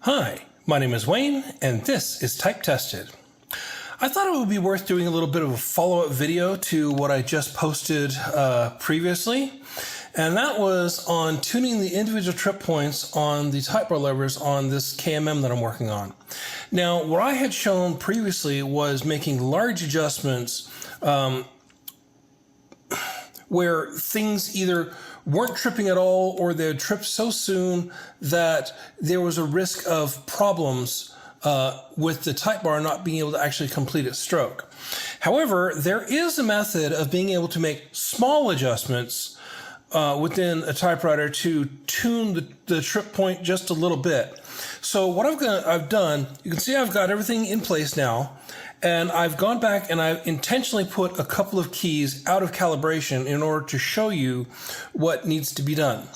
Hi, my name is Wayne, and this is Type Tested. I thought it would be worth doing a little bit of a follow-up video to what I just posted previously, and that was on tuning the individual trip points on the typewriter levers on this KMM that I'm working on. Now, what I had shown previously was making large adjustments where things either weren't tripping at all or they would trip so soon that there was a risk of problems with the type bar not being able to actually complete its stroke. However, there is a method of being able to make small adjustments within a typewriter to tune the trip point just a little bit. So what I've done, you can see I've got everything in place now, and I've gone back and I've intentionally put a couple of keys out of calibration in order to show you what needs to be done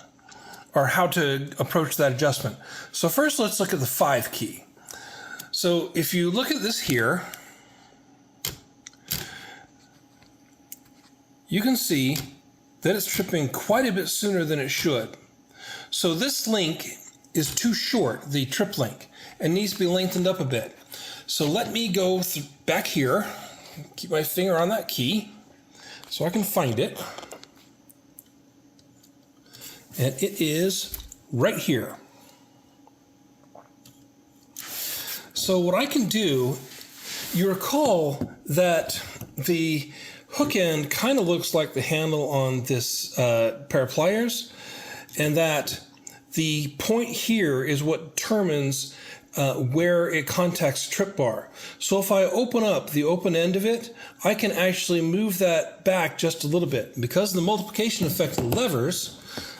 or how to approach that adjustment. So first let's look at the 5 key. So if you look at this here, you can see that it's tripping quite a bit sooner than it should. So this link is too short, the trip link, and needs to be lengthened up a bit. So let me go back here, keep my finger on that key so I can find it. And it is right here. So what I can do, you recall that the hook end kind of looks like the handle on this pair of pliers, and that the point here is what determines where it contacts the trip bar. So if I open up the open end of it, I can actually move that back just a little bit. Because of the multiplication effect of the levers,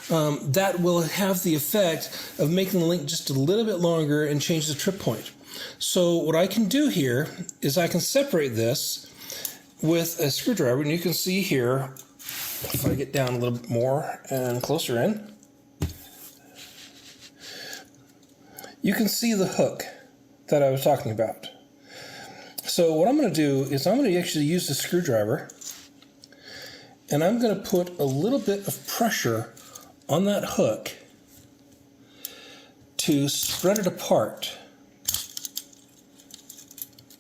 that will have the effect of making the link just a little bit longer and change the trip point. So what I can do here is I can separate this with a screwdriver, and you can see here, if I get down a little bit more and closer in, you can see the hook that I was talking about. So what I'm going to do is I'm going to actually use the screwdriver, and I'm going to put a little bit of pressure on that hook to spread it apart.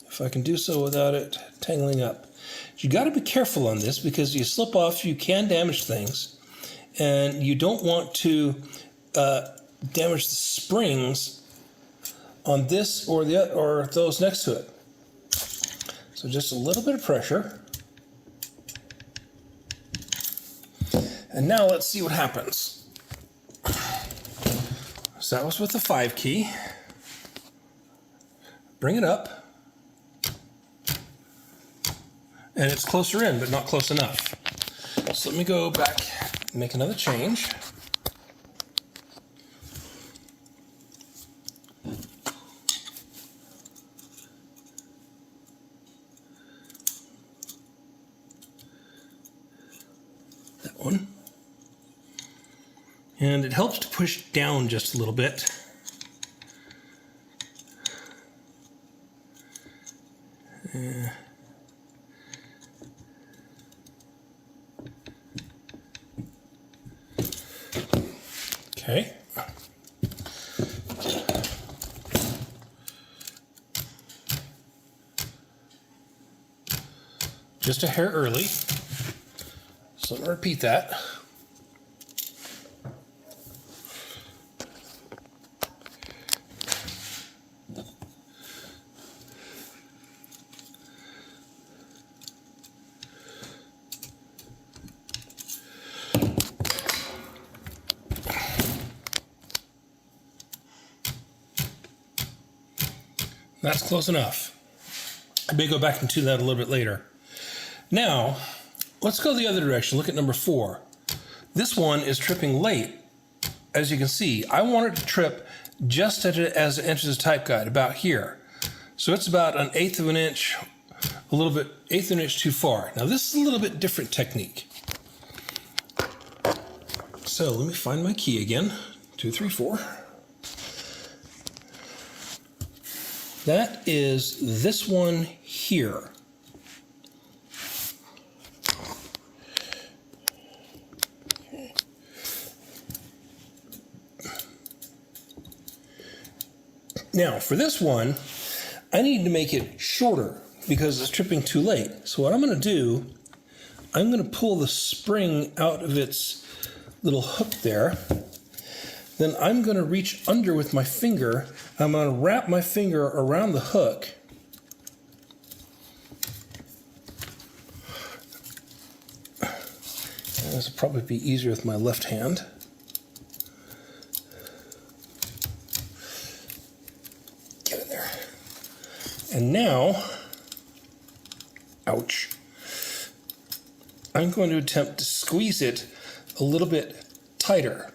If I can do so without it tangling up. You got to be careful on this because you slip off, you can damage things, and you don't want to damage the springs on this or those next to it. So just a little bit of pressure. And now let's see what happens. So that was with the 5 key. Bring it up. And it's closer in, but not close enough. So let me go back and make another change. That one. And it helps to push down just a little bit. Okay. Just a hair early. So let me repeat that. That's close enough. I may go back and do that a little bit later. Now, let's go the other direction. Look at number 4. This one is tripping late. As you can see, I want it to trip just as it enters the type guide, about here. So it's about 1/8 of an inch, a little bit, 1/8 of an inch too far. Now this is a little bit different technique. So let me find my key again. 2, 3, 4. That is this one here. Now for this one, I need to make it shorter because it's tripping too late. So what I'm going to do, I'm going to pull the spring out of its little hook there. Then I'm going to reach under with my finger. I'm going to wrap my finger around the hook. And this will probably be easier with my left hand. Get in there. And now, ouch, I'm going to attempt to squeeze it a little bit tighter.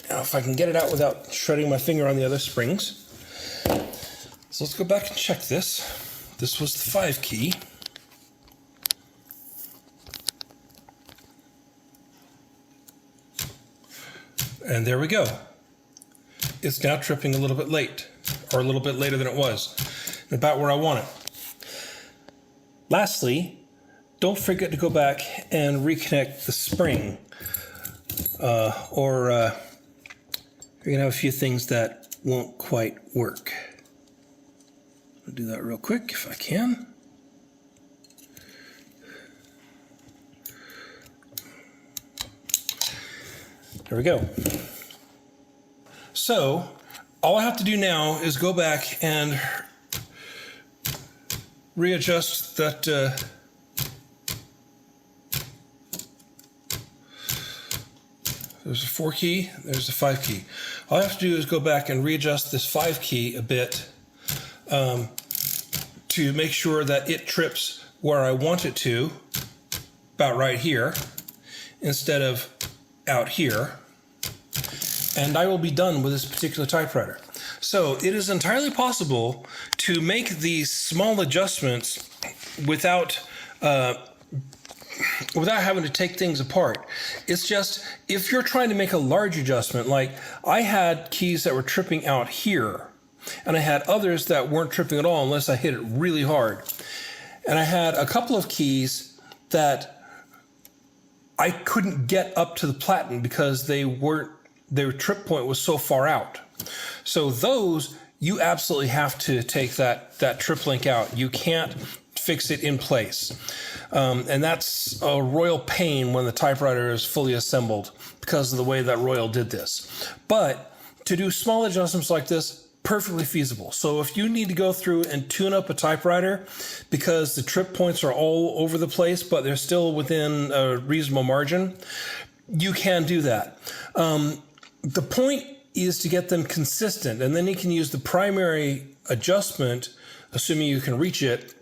Now, if I can get it out without shredding my finger on the other springs. So let's go back and check this. This was the 5 key. And there we go. It's now tripping a little bit late, or a little bit later than it was, about where I want it. Lastly, don't forget to go back and reconnect the spring, or you're going to have a few things that won't quite work. I'll do that real quick if I can. There we go. So all I have to do now is go back and readjust that there's a 4 key, there's a 5 key. All I have to do is go back and readjust this 5 key a bit to make sure that it trips where I want it to, about right here, instead of out here. And I will be done with this particular typewriter. So it is entirely possible to make these small adjustments without having to take things apart. It's just, if you're trying to make a large adjustment, like I had keys that were tripping out here, and I had others that weren't tripping at all unless I hit it really hard. And I had a couple of keys that I couldn't get up to the platen because their trip point was so far out. So those, you absolutely have to take that trip link out. You can't fix it in place. And that's a royal pain when the typewriter is fully assembled because of the way that Royal did this. But to do small adjustments like this, perfectly feasible. So if you need to go through and tune up a typewriter because the trip points are all over the place, but they're still within a reasonable margin, you can do that. The point is to get them consistent, and then you can use the primary adjustment, assuming you can reach it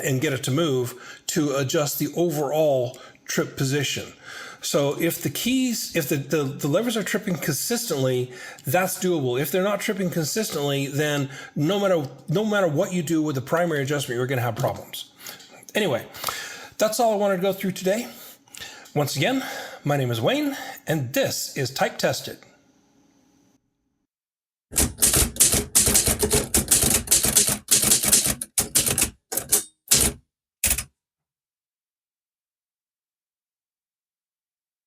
and get it to move, to adjust the overall trip position. So if the keys, if the levers are tripping consistently, that's doable. If they're not tripping consistently, then no matter what you do with the primary adjustment, you're going to have problems. Anyway, that's all I wanted to go through today. Once again, my name is Wayne, and this is Type Tested.